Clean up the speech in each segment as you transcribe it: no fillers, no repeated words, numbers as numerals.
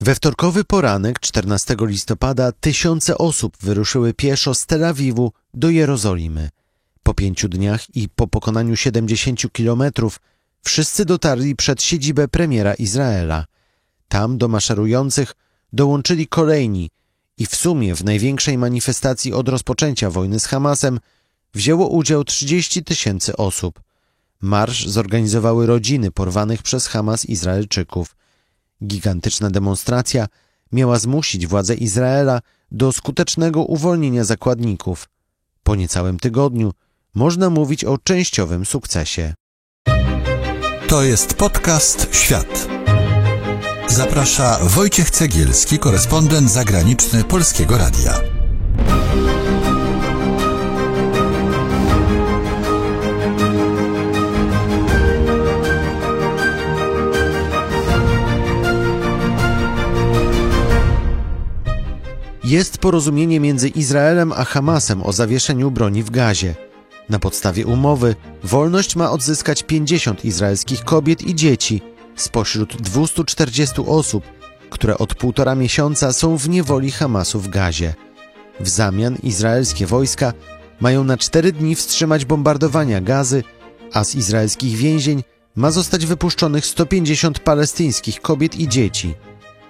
We wtorkowy poranek 14 listopada tysiące osób wyruszyły pieszo z Tel Awiwu do Jerozolimy. Po 5 dniach i po pokonaniu 70 kilometrów wszyscy dotarli przed siedzibę premiera Izraela. Tam do maszerujących dołączyli kolejni i w sumie w największej manifestacji od rozpoczęcia wojny z Hamasem wzięło udział 30 000 osób. Marsz zorganizowały rodziny porwanych przez Hamas Izraelczyków. Gigantyczna demonstracja miała zmusić władze Izraela do skutecznego uwolnienia zakładników. Po niecałym tygodniu można mówić o częściowym sukcesie. To jest podcast Świat. Zaprasza Wojciech Cegielski, korespondent zagraniczny Polskiego Radia. Jest porozumienie między Izraelem a Hamasem o zawieszeniu broni w Gazie. Na podstawie umowy wolność ma odzyskać 50 izraelskich kobiet i dzieci spośród 240 osób, które od 1,5 miesiąca są w niewoli Hamasu w Gazie. W zamian izraelskie wojska mają na 4 dni wstrzymać bombardowania Gazy, a z izraelskich więzień ma zostać wypuszczonych 150 palestyńskich kobiet i dzieci.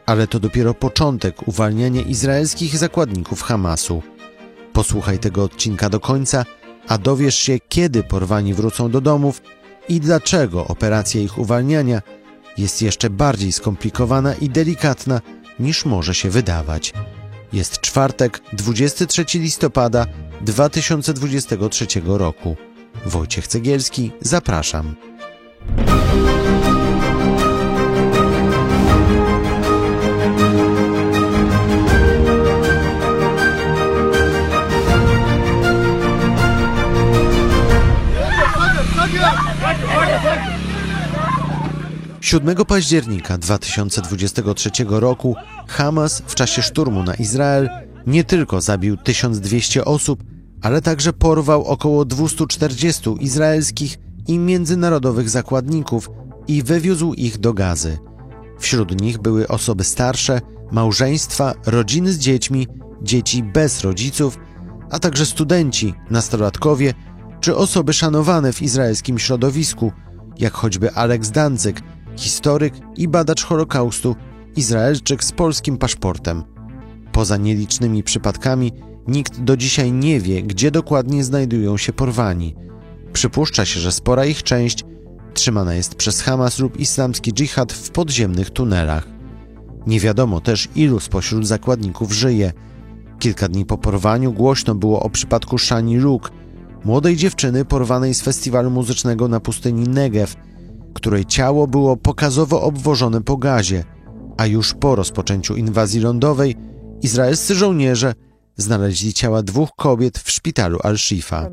Ale to dopiero początek uwalniania izraelskich zakładników Hamasu. Posłuchaj tego odcinka do końca, a dowiesz się, kiedy porwani wrócą do domów i dlaczego operacja ich uwalniania jest jeszcze bardziej skomplikowana i delikatna, niż może się wydawać. Jest czwartek, 23 listopada 2023 roku. Wojciech Cegielski, zapraszam. Siódmego października 2023 roku Hamas w czasie szturmu na Izrael nie tylko zabił 1200 osób, ale także porwał około 240 izraelskich i międzynarodowych zakładników i wywiózł ich do Gazy. Wśród nich były osoby starsze, małżeństwa, rodziny z dziećmi, dzieci bez rodziców, a także studenci, nastolatkowie czy osoby szanowane w izraelskim środowisku, jak choćby Alex Dancyk, historyk i badacz Holokaustu, Izraelczyk z polskim paszportem. Poza nielicznymi przypadkami nikt do dzisiaj nie wie, gdzie dokładnie znajdują się porwani. Przypuszcza się, że spora ich część trzymana jest przez Hamas lub islamski dżihad w podziemnych tunelach. Nie wiadomo też, ilu spośród zakładników żyje. Kilka dni po porwaniu głośno było o przypadku Shani Luk, młodej dziewczyny porwanej z festiwalu muzycznego na pustyni Negev, której ciało było pokazowo obwożone po Gazie, a już po rozpoczęciu inwazji lądowej izraelscy żołnierze znaleźli ciała 2 kobiet w szpitalu Al-Shifa.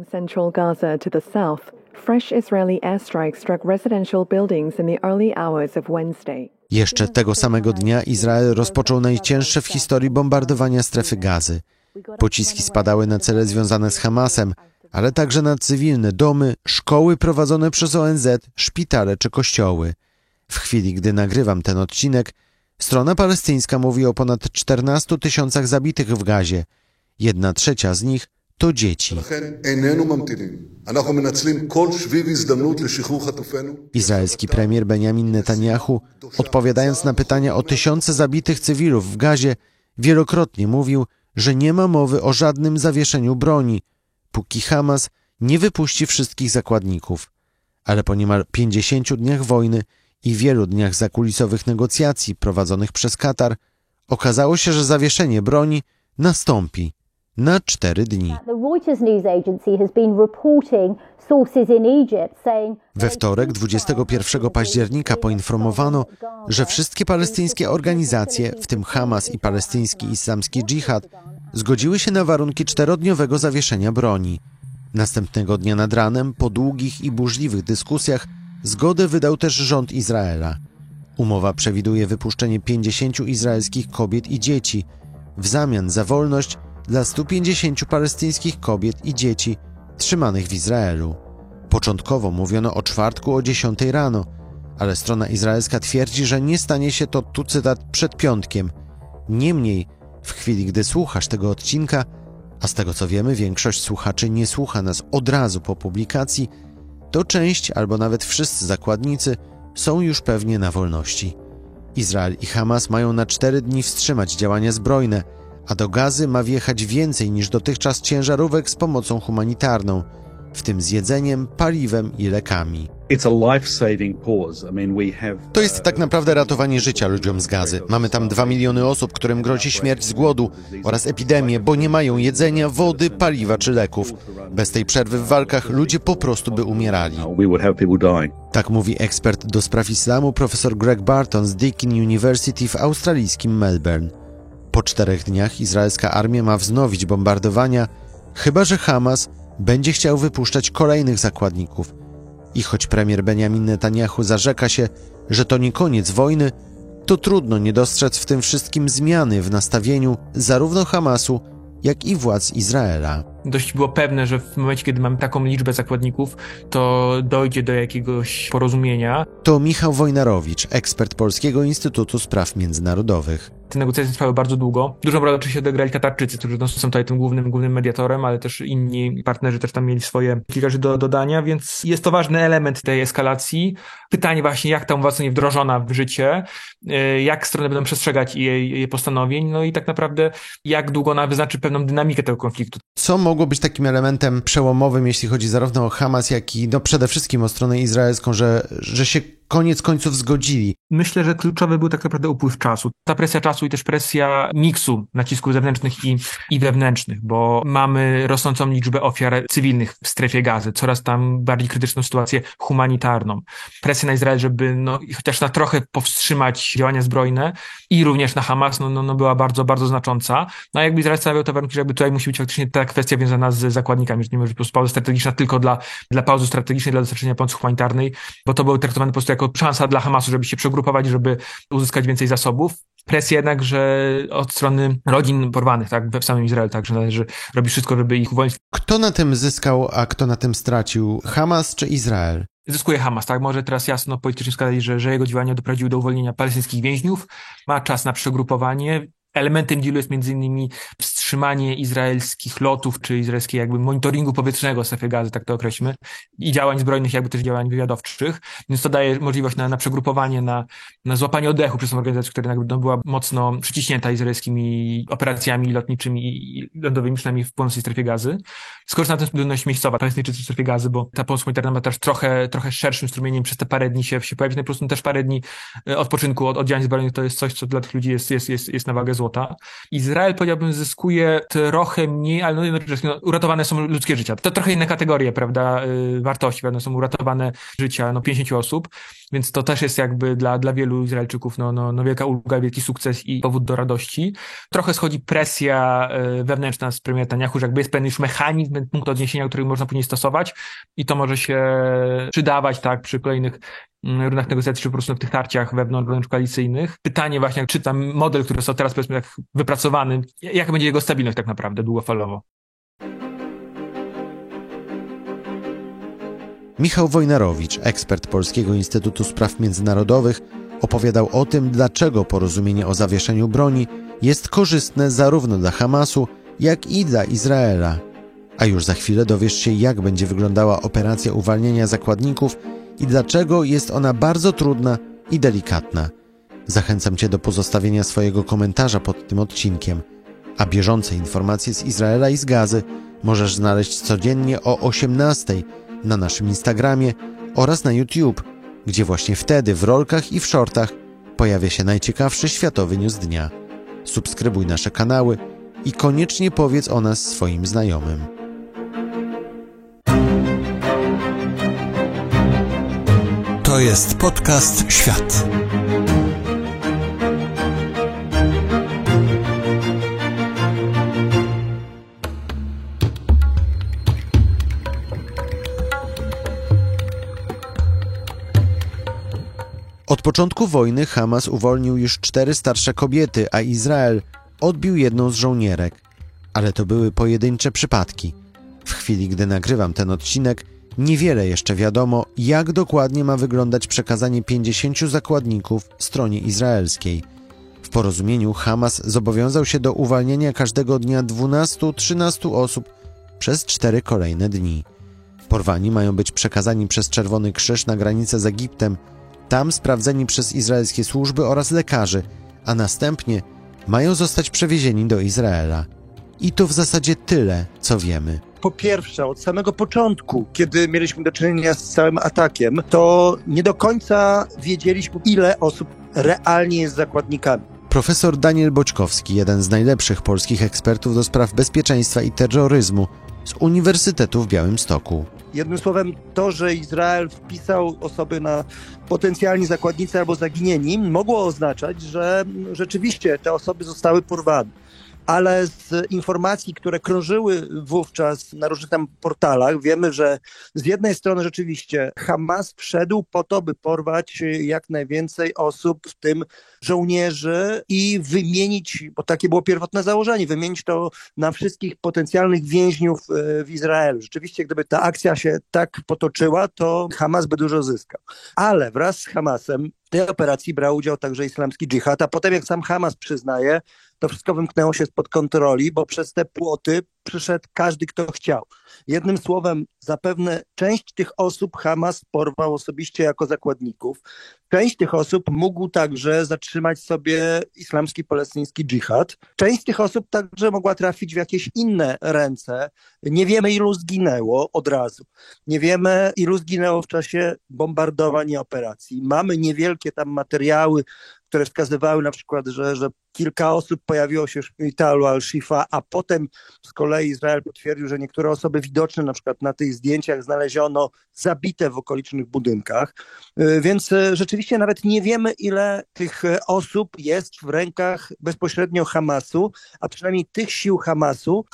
Jeszcze tego samego dnia Izrael rozpoczął najcięższe w historii bombardowania strefy Gazy. Pociski spadały na cele związane z Hamasem, ale także na cywilne domy, szkoły prowadzone przez ONZ, szpitale czy kościoły. W chwili, gdy nagrywam ten odcinek, strona palestyńska mówi o ponad 14 000 zabitych w Gazie. 1/3 z nich to dzieci. Izraelski premier Benjamin Netanyahu, odpowiadając na pytania o tysiące zabitych cywilów w Gazie, wielokrotnie mówił, że nie ma mowy o żadnym zawieszeniu broni, póki Hamas nie wypuści wszystkich zakładników. Ale po niemal 50 dniach wojny i wielu dniach zakulisowych negocjacji prowadzonych przez Katar, okazało się, że zawieszenie broni nastąpi na 4 dni. We wtorek, 21 października, poinformowano, że wszystkie palestyńskie organizacje, w tym Hamas i palestyński islamski dżihad, zgodziły się na warunki 4-dniowego zawieszenia broni. Następnego dnia nad ranem, po długich i burzliwych dyskusjach, zgodę wydał też rząd Izraela. Umowa przewiduje wypuszczenie 50 izraelskich kobiet i dzieci w zamian za wolność dla 150 palestyńskich kobiet i dzieci trzymanych w Izraelu. Początkowo mówiono o czwartku o 10 rano, ale strona izraelska twierdzi, że nie stanie się to, tu cytat, przed piątkiem. Niemniej, w chwili gdy słuchasz tego odcinka, a z tego co wiemy, większość słuchaczy nie słucha nas od razu po publikacji, to część albo nawet wszyscy zakładnicy są już pewnie na wolności. Izrael i Hamas mają na 4 dni wstrzymać działania zbrojne, a do Gazy ma wjechać więcej niż dotychczas ciężarówek z pomocą humanitarną, w tym z jedzeniem, paliwem i lekami. To jest tak naprawdę ratowanie życia ludziom z Gazy. Mamy tam 2 miliony osób, którym grozi śmierć z głodu oraz epidemię, bo nie mają jedzenia, wody, paliwa czy leków. Bez tej przerwy w walkach ludzie po prostu by umierali. Tak mówi ekspert do spraw islamu profesor Greg Barton z Deakin University w australijskim Melbourne. Po 4 dniach izraelska armia ma wznowić bombardowania, chyba że Hamas będzie chciał wypuszczać kolejnych zakładników. I choć premier Benjamin Netanyahu zarzeka się, że to nie koniec wojny, to trudno nie dostrzec w tym wszystkim zmiany w nastawieniu zarówno Hamasu, jak i władz Izraela. Dość było pewne, że w momencie, kiedy mamy taką liczbę zakładników, to dojdzie do jakiegoś porozumienia. To Michał Wojnarowicz, ekspert Polskiego Instytutu Spraw Międzynarodowych. Te negocjacje trwały bardzo długo. Dużą rolę oczywiście odegrali Katarczycy, którzy są tutaj tym głównym mediatorem, ale też inni partnerzy też tam mieli swoje kilka rzeczy do dodania, więc jest to ważny element tej eskalacji. Pytanie właśnie, jak ta umowa zostanie wdrożona w życie, jak strony będą przestrzegać jej postanowień, no i tak naprawdę jak długo ona wyznaczy pewną dynamikę tego konfliktu. Co mogło być takim elementem przełomowym, jeśli chodzi zarówno o Hamas, jak i przede wszystkim o stronę izraelską, że się koniec końców zgodzili? Myślę, że kluczowy był tak naprawdę upływ czasu. Ta presja czasu i też presja miksu nacisków zewnętrznych i wewnętrznych, bo mamy rosnącą liczbę ofiar cywilnych w strefie Gazy, coraz tam bardziej krytyczną sytuację humanitarną. Presja na Izrael, żeby chociaż na trochę powstrzymać działania zbrojne i również na Hamas była bardzo, bardzo znacząca. No a jakby Izrael stawiał te warunki, że jakby tutaj musi być faktycznie ta kwestia wiązana z zakładnikami, że nie może być po prostu pauza strategiczna tylko dla pauzy strategicznej, dla dostarczenia pomocy humanitarnej, bo to był traktowany po prostu jako szansa dla Hamasu, żeby się przegrupować, żeby uzyskać więcej zasobów. Presja jednak, że od strony rodzin porwanych, tak, w samym Izraelu, tak, że należy robić wszystko, żeby ich uwolnić. Kto na tym zyskał, a kto na tym stracił? Hamas czy Izrael? Zyskuje Hamas, tak? Może teraz jasno politycznie wskazać, że jego działania doprowadziły do uwolnienia palestyńskich więźniów. Ma czas na przegrupowanie. Elementem dealu jest m.in. wstrzymanie izraelskich lotów, czy izraelskiego jakby monitoringu powietrznego w strefie Gazy, tak to określmy, i działań zbrojnych, jakby też działań wywiadowczych. Więc to daje możliwość na przegrupowanie, na złapanie oddechu przez tą organizację, która jakby była mocno przyciśnięta izraelskimi operacjami lotniczymi i lądowymi, przynajmniej w północnej strefie Gazy. Skorzysta na tym ludność miejscowa, Palestyńczycy w strefie Gazy, bo ta pomoc humanitarna ma też trochę szerszym strumieniem przez te parę dni się pojawić, no po prostu też parę dni odpoczynku od działań zbrojnych to jest coś, co dla tych ludzi jest na wagę złota. Izrael, powiedziałbym, zyskuje trochę mniej, ale uratowane są ludzkie życia. To trochę inna kategoria, prawda, wartości, prawda, są uratowane życia 50 osób, więc to też jest jakby dla wielu Izraelczyków wielka ulga, wielki sukces i powód do radości. Trochę schodzi presja wewnętrzna z premiera Netanyahu, że jakby jest pewien już mechanizm, punkt odniesienia, który można później stosować i to może się przydawać, tak, przy kolejnych rundach negocjacji, czy po prostu w tych tarciach wewnątrz koalicyjnych. Pytanie właśnie, czy tam model, który został teraz powiedzmy tak wypracowany, jaka będzie jego stabilność tak naprawdę długofalowo? Michał Wojnarowicz, ekspert Polskiego Instytutu Spraw Międzynarodowych, opowiadał o tym, dlaczego porozumienie o zawieszeniu broni jest korzystne zarówno dla Hamasu, jak i dla Izraela. A już za chwilę dowiesz się, jak będzie wyglądała operacja uwalniania zakładników i dlaczego jest ona bardzo trudna i delikatna. Zachęcam Cię do pozostawienia swojego komentarza pod tym odcinkiem, a bieżące informacje z Izraela i z Gazy możesz znaleźć codziennie o 18:00 na naszym Instagramie oraz na YouTube, gdzie właśnie wtedy w rolkach i w shortach pojawia się najciekawszy światowy news dnia. Subskrybuj nasze kanały i koniecznie powiedz o nas swoim znajomym. To jest podcast Świat. Od początku wojny Hamas uwolnił już 4 starsze kobiety, a Izrael odbił jedną z żołnierek. Ale to były pojedyncze przypadki. W chwili, gdy nagrywam ten odcinek, Niewiele jeszcze wiadomo, jak dokładnie ma wyglądać przekazanie 50 zakładników stronie izraelskiej. W porozumieniu Hamas zobowiązał się do uwalniania każdego dnia 12-13 osób przez 4 kolejne dni. Porwani mają być przekazani przez Czerwony Krzyż na granicę z Egiptem, tam sprawdzeni przez izraelskie służby oraz lekarzy, a następnie mają zostać przewiezieni do Izraela. I to w zasadzie tyle, co wiemy. Po pierwsze, od samego początku, kiedy mieliśmy do czynienia z całym atakiem, to nie do końca wiedzieliśmy, ile osób realnie jest zakładnikami. Profesor Daniel Boćkowski, jeden z najlepszych polskich ekspertów do spraw bezpieczeństwa i terroryzmu z Uniwersytetu w Białymstoku. Jednym słowem, to, że Izrael wpisał osoby na potencjalni zakładnicy albo zaginieni, mogło oznaczać, że rzeczywiście te osoby zostały porwane. Ale z informacji, które krążyły wówczas na różnych tam portalach, wiemy, że z jednej strony rzeczywiście Hamas wszedł po to, by porwać jak najwięcej osób, w tym żołnierzy, i wymienić, bo takie było pierwotne założenie, wymienić to na wszystkich potencjalnych więźniów w Izraelu. Rzeczywiście, gdyby ta akcja się tak potoczyła, to Hamas by dużo zyskał. Ale wraz z Hamasem w tej operacji brał udział także islamski dżihad, a potem, jak sam Hamas przyznaje, to wszystko wymknęło się spod kontroli, bo przez te płoty przyszedł każdy, kto chciał. Jednym słowem, zapewne część tych osób Hamas porwał osobiście jako zakładników. Część tych osób mógł także zatrzymać sobie islamski palestyński dżihad. Część tych osób także mogła trafić w jakieś inne ręce. Nie wiemy, ilu zginęło od razu. Nie wiemy, ilu zginęło w czasie bombardowań i operacji. Mamy niewielkie tam materiały, które wskazywały na przykład, że kilka osób pojawiło się w szpitalu Al-Shifa, a potem z kolei Izrael potwierdził, że niektóre osoby widoczne na przykład na tych zdjęciach znaleziono zabite w okolicznych budynkach. Więc rzeczywiście nawet nie wiemy, ile tych osób jest w rękach bezpośrednio Hamasu, a przynajmniej tych sił Hamasu,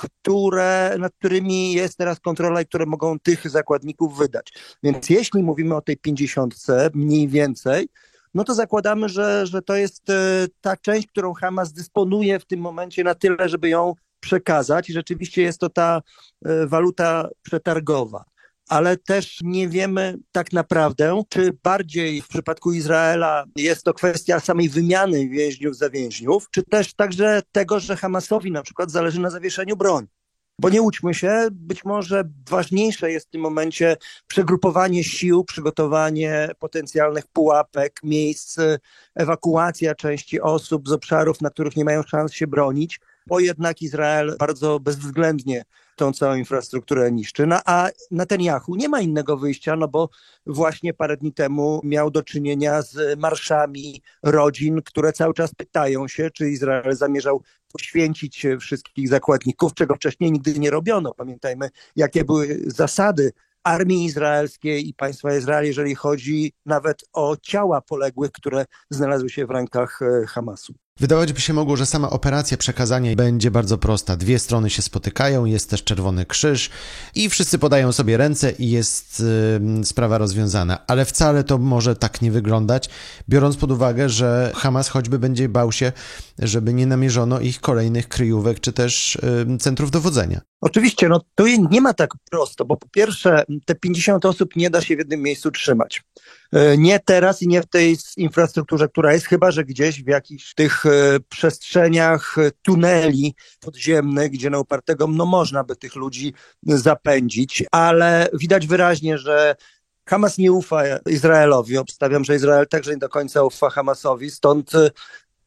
nad którymi jest teraz kontrola i które mogą tych zakładników wydać. Więc jeśli mówimy o tej 50 mniej więcej, no to zakładamy, że to jest ta część, którą Hamas dysponuje w tym momencie na tyle, żeby ją przekazać, i rzeczywiście jest to ta waluta przetargowa. Ale też nie wiemy tak naprawdę, czy bardziej w przypadku Izraela jest to kwestia samej wymiany więźniów za więźniów, czy też także tego, że Hamasowi na przykład zależy na zawieszeniu broni. Bo nie łudźmy się, być może ważniejsze jest w tym momencie przegrupowanie sił, przygotowanie potencjalnych pułapek, miejsc, ewakuacja części osób z obszarów, na których nie mają szans się bronić, bo jednak Izrael bardzo bezwzględnie tą całą infrastrukturę niszczy. No a Netanyahu nie ma innego wyjścia, no bo właśnie parę dni temu miał do czynienia z marszami rodzin, które cały czas pytają się, czy Izrael zamierzał poświęcić wszystkich zakładników, czego wcześniej nigdy nie robiono. Pamiętajmy, jakie były zasady armii izraelskiej i państwa Izrael, jeżeli chodzi nawet o ciała poległych, które znalazły się w rękach Hamasu. Wydawać by się mogło, że sama operacja przekazania będzie bardzo prosta. Dwie strony się spotykają, jest też Czerwony Krzyż i wszyscy podają sobie ręce i jest sprawa rozwiązana. Ale wcale to może tak nie wyglądać, biorąc pod uwagę, że Hamas choćby będzie bał się, żeby nie namierzono ich kolejnych kryjówek czy też centrów dowodzenia. Oczywiście, no to nie ma tak prosto, bo po pierwsze te 50 osób nie da się w jednym miejscu trzymać. Nie teraz i nie w tej infrastrukturze, która jest, chyba że gdzieś w jakichś tych przestrzeniach tuneli podziemnych, gdzie na upartego można by tych ludzi zapędzić, ale widać wyraźnie, że Hamas nie ufa Izraelowi. Obstawiam, że Izrael także nie do końca ufa Hamasowi, stąd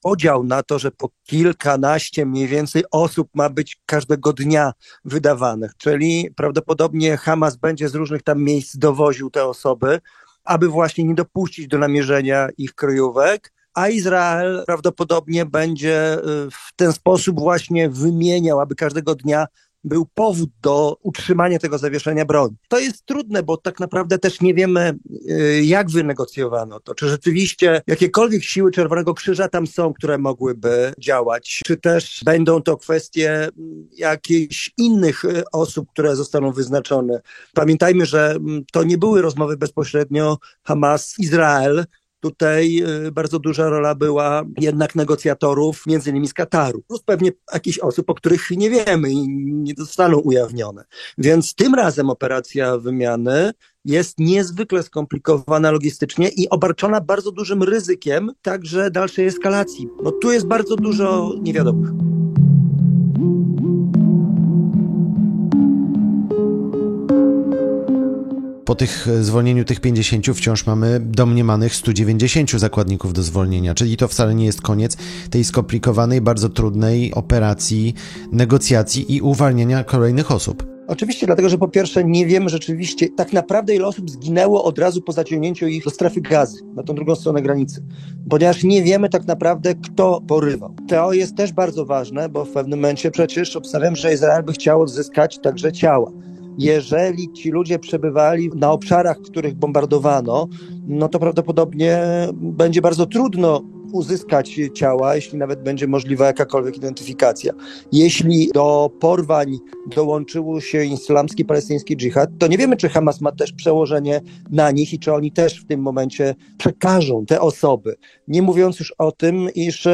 podział na to, że po kilkanaście mniej więcej osób ma być każdego dnia wydawanych, czyli prawdopodobnie Hamas będzie z różnych tam miejsc dowoził te osoby, aby właśnie nie dopuścić do namierzenia ich kryjówek, a Izrael prawdopodobnie będzie w ten sposób właśnie wymieniał, aby każdego dnia był powód do utrzymania tego zawieszenia broni. To jest trudne, bo tak naprawdę też nie wiemy, jak wynegocjowano to. Czy rzeczywiście jakiekolwiek siły Czerwonego Krzyża tam są, które mogłyby działać, czy też będą to kwestie jakichś innych osób, które zostaną wyznaczone. Pamiętajmy, że to nie były rozmowy bezpośrednio Hamas-Izrael, Tutaj bardzo duża rola była jednak negocjatorów, między innymi z Kataru, plus pewnie jakichś osób, o których nie wiemy i nie zostaną ujawnione. Więc tym razem operacja wymiany jest niezwykle skomplikowana logistycznie i obarczona bardzo dużym ryzykiem także dalszej eskalacji. No tu jest bardzo dużo niewiadomych. Po zwolnieniu tych 50 wciąż mamy domniemanych 190 zakładników do zwolnienia, czyli to wcale nie jest koniec tej skomplikowanej, bardzo trudnej operacji, negocjacji i uwalniania kolejnych osób. Oczywiście, dlatego że po pierwsze nie wiemy rzeczywiście tak naprawdę, ile osób zginęło od razu po zaciągnięciu ich do strefy Gazy, na tą drugą stronę granicy, ponieważ nie wiemy tak naprawdę, kto porywał. To jest też bardzo ważne, bo w pewnym momencie przecież obstawiam, że Izrael by chciał odzyskać także ciała. Jeżeli ci ludzie przebywali na obszarach, których bombardowano, no to prawdopodobnie będzie bardzo trudno uzyskać ciała, jeśli nawet będzie możliwa jakakolwiek identyfikacja. Jeśli do porwań dołączył się islamski palestyński dżihad, to nie wiemy, czy Hamas ma też przełożenie na nich i czy oni też w tym momencie przekażą te osoby. Nie mówiąc już o tym, iż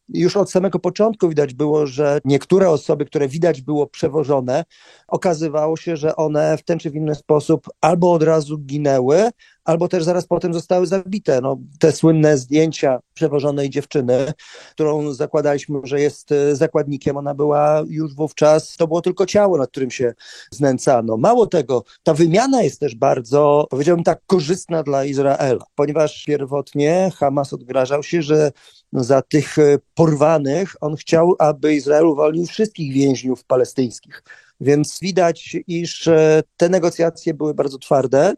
już od samego początku widać było, że niektóre osoby, które widać było przewożone, okazywało się, że one w ten czy w inny sposób albo od razu ginęły, albo też zaraz potem zostały zabite. No, te słynne zdjęcia przewożonej dziewczyny, którą zakładaliśmy, że jest zakładnikiem, ona była już wówczas, to było tylko ciało, nad którym się znęcano. Mało tego, ta wymiana jest też bardzo, powiedziałbym tak, korzystna dla Izraela, ponieważ pierwotnie Hamas odgrażał się, że za tych porwanych on chciał, aby Izrael uwolnił wszystkich więźniów palestyńskich. Więc widać, iż te negocjacje były bardzo twarde.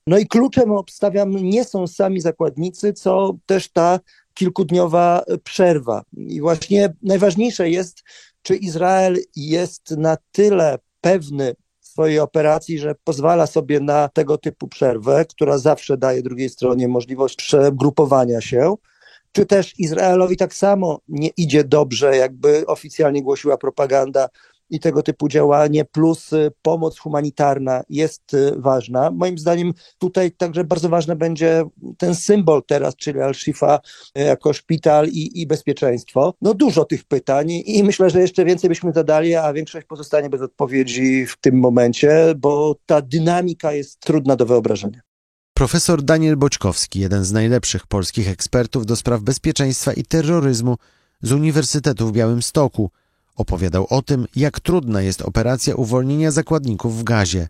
No i kluczem, obstawiam, nie są sami zakładnicy, co też ta kilkudniowa przerwa. I właśnie najważniejsze jest, czy Izrael jest na tyle pewny swojej operacji, że pozwala sobie na tego typu przerwę, która zawsze daje drugiej stronie możliwość przegrupowania się, czy też Izraelowi tak samo nie idzie dobrze, jakby oficjalnie głosiła propaganda, i tego typu działanie plus pomoc humanitarna jest ważna. Moim zdaniem tutaj także bardzo ważny będzie ten symbol teraz, czyli Al-Shifa jako szpital i bezpieczeństwo. No dużo tych pytań i myślę, że jeszcze więcej byśmy zadali, a większość pozostanie bez odpowiedzi w tym momencie, bo ta dynamika jest trudna do wyobrażenia. Profesor Daniel Boćkowski, jeden z najlepszych polskich ekspertów do spraw bezpieczeństwa i terroryzmu z Uniwersytetu w Białymstoku, opowiadał o tym, jak trudna jest operacja uwolnienia zakładników w Gazie.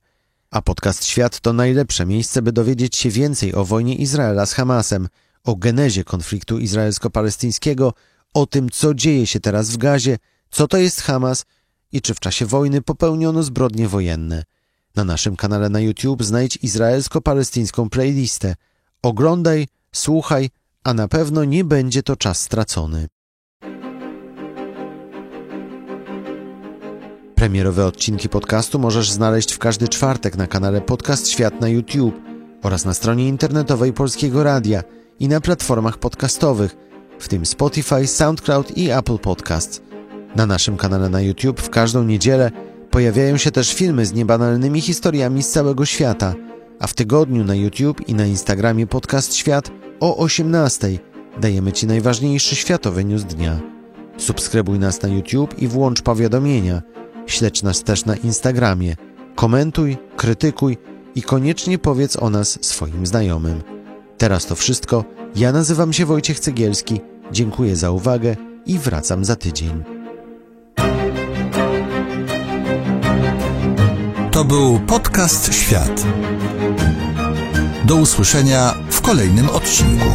A podcast Świat to najlepsze miejsce, by dowiedzieć się więcej o wojnie Izraela z Hamasem, o genezie konfliktu izraelsko-palestyńskiego, o tym, co dzieje się teraz w Gazie, co to jest Hamas i czy w czasie wojny popełniono zbrodnie wojenne. Na naszym kanale na YouTube znajdź izraelsko-palestyńską playlistę. Oglądaj, słuchaj, a na pewno nie będzie to czas stracony. Premierowe odcinki podcastu możesz znaleźć w każdy czwartek na kanale Podcast Świat na YouTube oraz na stronie internetowej Polskiego Radia i na platformach podcastowych, w tym Spotify, SoundCloud i Apple Podcasts. Na naszym kanale na YouTube w każdą niedzielę pojawiają się też filmy z niebanalnymi historiami z całego świata, a w tygodniu na YouTube i na Instagramie Podcast Świat o 18:00 dajemy Ci najważniejszy światowy news dnia. Subskrybuj nas na YouTube i włącz powiadomienia. Śledź nas też na Instagramie. Komentuj, krytykuj i koniecznie powiedz o nas swoim znajomym. Teraz to wszystko. Ja nazywam się Wojciech Cegielski. Dziękuję za uwagę i wracam za tydzień. To był podcast Świat. Do usłyszenia w kolejnym odcinku.